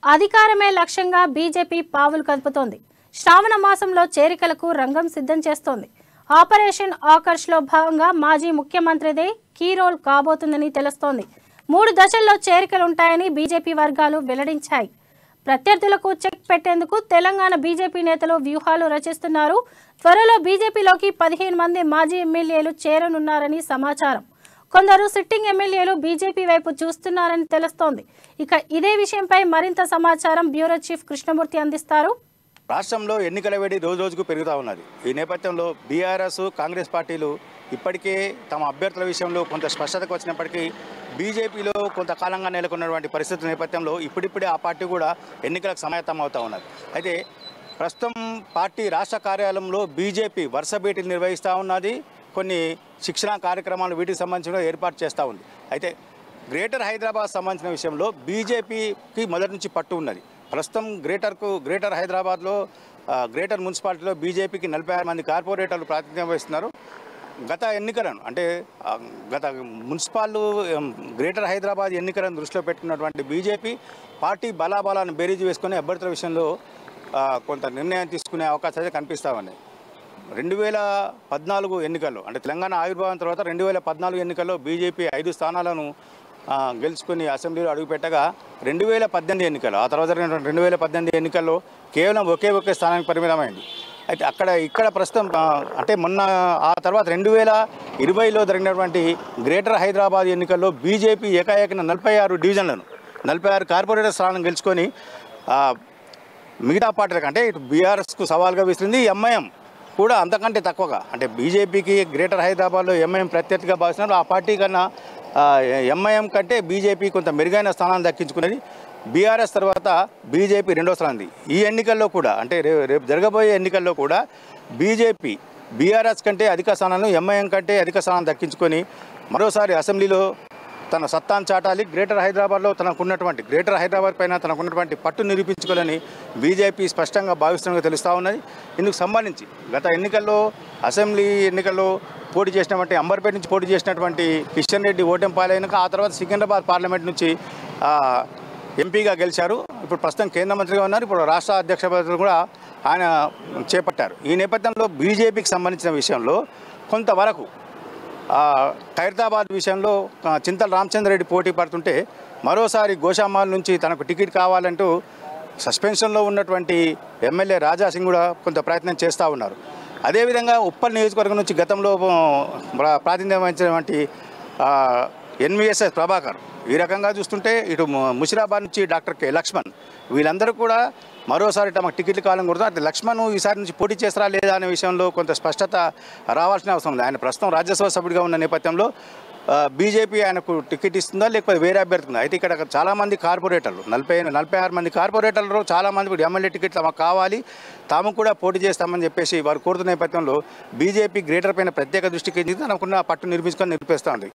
అధికారమే లక్ష్యంగా బీజేపీ పావులు కదుపుతోంది. శ్రావణ మాసంలో చేరికలకు రంగం సిద్ధం చేస్తోంది. ఆపరేషన్ ఆకర్ష్లో భాగంగా మాజీ ముఖ్యమంత్రిదే కీ రోల్ కాబోతుందని తెలుస్తోంది. 3 దశల్లో చేరికలుంటాయని బీజేపీ వర్గాలు వెల్లడించాయి. ప్రత్యర్థులకు చెక్ పెట్టేందుకు తెలంగాణ బీజేపీ నేతలు వ్యూహాలు రచిస్తున్నారు. త్వరలో బీజేపీలోకి 15 మంది మాజీ ఎమ్మెల్యేలు చేరనున్నారని సమాచారం. కొందరు సిట్టింగ్ ఎమ్మెల్యేలు బీజేపీ వైపు చూస్తున్నారని తెలుస్తోంది. ఇక ఇదే విషయంపై మరింత సమాచారం బ్యూరో చీఫ్ కృష్ణమూర్తి అందిస్తారు. రాష్ట్రంలో ఎన్నికల వేడి రోజుకు పెరుగుతూ ఉన్నది. ఈ నేపథ్యంలో బీఆర్ఎస్, కాంగ్రెస్ పార్టీలు ఇప్పటికే తమ అభ్యర్థుల విషయంలో కొంత స్పష్టతకు వచ్చినప్పటికీ బీజేపీలో కొంతకాలంగా నెలకొన్నటువంటి పరిస్థితుల నేపథ్యంలో ఇప్పుడిప్పుడే ఆ పార్టీ కూడా ఎన్నికలకు సమాయత్తం అవుతూ ఉన్నది. అయితే ప్రస్తుతం పార్టీ రాష్ట్ర కార్యాలయంలో బీజేపీ వరుస భేటీలు నిర్వహిస్తూ ఉన్నది. కొన్ని శిక్షణా కార్యక్రమాలు వీటికి సంబంధించిన ఏర్పాటు చేస్తూ ఉంది. అయితే గ్రేటర్ హైదరాబాద్ సంబంధించిన విషయంలో బీజేపీకి మొదటి నుంచి పట్టు ఉన్నది. ప్రస్తుతం గ్రేటర్ హైదరాబాద్లో గ్రేటర్ మున్సిపాలిటీలో బీజేపీకి 46 మంది కార్పొరేటర్లు ప్రాతినిధ్యం వహిస్తున్నారు. గత ఎన్నికలను అంటే గత మున్సిపాల్ గ్రేటర్ హైదరాబాద్ ఎన్నికలను దృష్టిలో పెట్టుకున్నటువంటి బీజేపీ పార్టీ బలాబలాన్ని బేరీజు వేసుకుని అభ్యర్థుల విషయంలో కొంత నిర్ణయం తీసుకునే అవకాశాలు కనిపిస్తూ ఉన్నాయి. 2014 ఎన్నికల్లో అంటే తెలంగాణ ఆవిర్భావం తర్వాత 2014 ఎన్నికల్లో బీజేపీ 5 స్థానాలను గెలుచుకుని అసెంబ్లీలో అడుగుపెట్టగా 2018 ఎన్నికలు ఆ తర్వాత జరిగినటువంటి 2018 ఎన్నికల్లో కేవలం ఒకే స్థానానికి పరిమితమైంది. అయితే ఇక్కడ ప్రస్తుతం అంటే మొన్న ఆ తర్వాత 2020లో జరిగినటువంటి గ్రేటర్ హైదరాబాద్ ఎన్నికల్లో బీజేపీ ఏకాఏకిన 46 డివిజన్లను 46 కార్పొరేటర్ స్థానాలను గెలుచుకొని మిగతా పార్టీలకు అంటే ఇటు బీఆర్ఎస్కు సవాల్గా విసిరింది. ఎంఐఎం కూడా అంతకంటే తక్కువగా అంటే బీజేపీకి గ్రేటర్ హైదరాబాద్లో ఎంఐఎం ప్రత్యర్థిగా భావిస్తున్నారు. ఆ పార్టీ కన్నా ఎంఐఎం కంటే బీజేపీ కొంత మెరుగైన స్థానాన్ని దక్కించుకున్నది. బీఆర్ఎస్ తర్వాత బీజేపీ 2వ స్థానంది. ఈ ఎన్నికల్లో కూడా అంటే రేపు జరగబోయే ఎన్నికల్లో కూడా బీజేపీ బీఆర్ఎస్ కంటే అధిక స్థానాలను ఎంఐఎం కంటే అధిక స్థానాన్ని దక్కించుకొని మరోసారి అసెంబ్లీలో తన సత్తాను చాటాలి. గ్రేటర్ హైదరాబాద్ పైన తనకున్నటువంటి పట్టు నిరూపించుకోవాలని బీజేపీ స్పష్టంగా భావిస్తున్నట్టు తెలుస్తూ ఉన్నది. ఇందుకు సంబంధించి గత ఎన్నికల్లో అసెంబ్లీ ఎన్నికల్లో పోటీ చేసినటువంటి అంబర్పేట నుంచి పోటీ చేసినటువంటి కిషన్ రెడ్డి ఓటమి పాలైనాక ఆ తర్వాత సికింద్రాబాద్ పార్లమెంట్ నుంచి ఎంపీగా గెలిచారు. ఇప్పుడు ప్రస్తుతం కేంద్ర మంత్రిగా ఉన్నారు. ఇప్పుడు రాష్ట్ర అధ్యక్ష పదవిని కూడా ఆయన చేపట్టారు. ఈ నేపథ్యంలో బీజేపీకి సంబంధించిన విషయంలో కొంతవరకు ఖైరతాబాద్ విషయంలో చింతల రామచంద్రరెడ్డి పోటీ పడుతుంటే మరోసారి గోషామాల్ నుంచి తనకు టికెట్ కావాలంటూ సస్పెన్షన్లో ఉన్నటువంటి ఎమ్మెల్యే రాజాసింగ్ కూడా కొంత ప్రయత్నం చేస్తూ ఉన్నారు. అదేవిధంగా ఉప్పల్ నియోజకవర్గం నుంచి గతంలో ప్రాతినిధ్యం వహించినటువంటి ఎన్వీఎస్ఎస్ ప్రభాకర్ ఈ రకంగా చూస్తుంటే ఇటు ముషిరాబాద్ నుంచి డాక్టర్ కె లక్ష్మణ్ వీళ్ళందరూ కూడా మరోసారి తమ టికెట్లు కావాలని కోరుతున్నారు. అంటే లక్ష్మణ్ ఈసారి నుంచి పోటీ చేస్తారా లేదా అనే విషయంలో కొంత స్పష్టత రావాల్సిన అవసరం ఉంది. ఆయన ప్రస్తుతం రాజ్యసభ సభ్యుడిగా ఉన్న నేపథ్యంలో బీజేపీ ఆయనకు టికెట్ ఇస్తుందా లేకపోతే వేరే అభ్యర్థి ఉందా? అయితే ఇక్కడ చాలామంది కార్పొరేటర్లు 46 మంది కార్పొరేటర్లు చాలామంది ఇప్పుడు ఎమ్మెల్యే టికెట్ తమకు కావాలి, తాము కూడా పోటీ చేస్తామని చెప్పేసి వారు కోరుతున్న నేపథ్యంలో బీజేపీ గ్రేటర్ పైన ప్రత్యేక దృష్టి కేంద్రీకరించి తనకున్న పట్టు నిరూపిస్తూ ఉంది.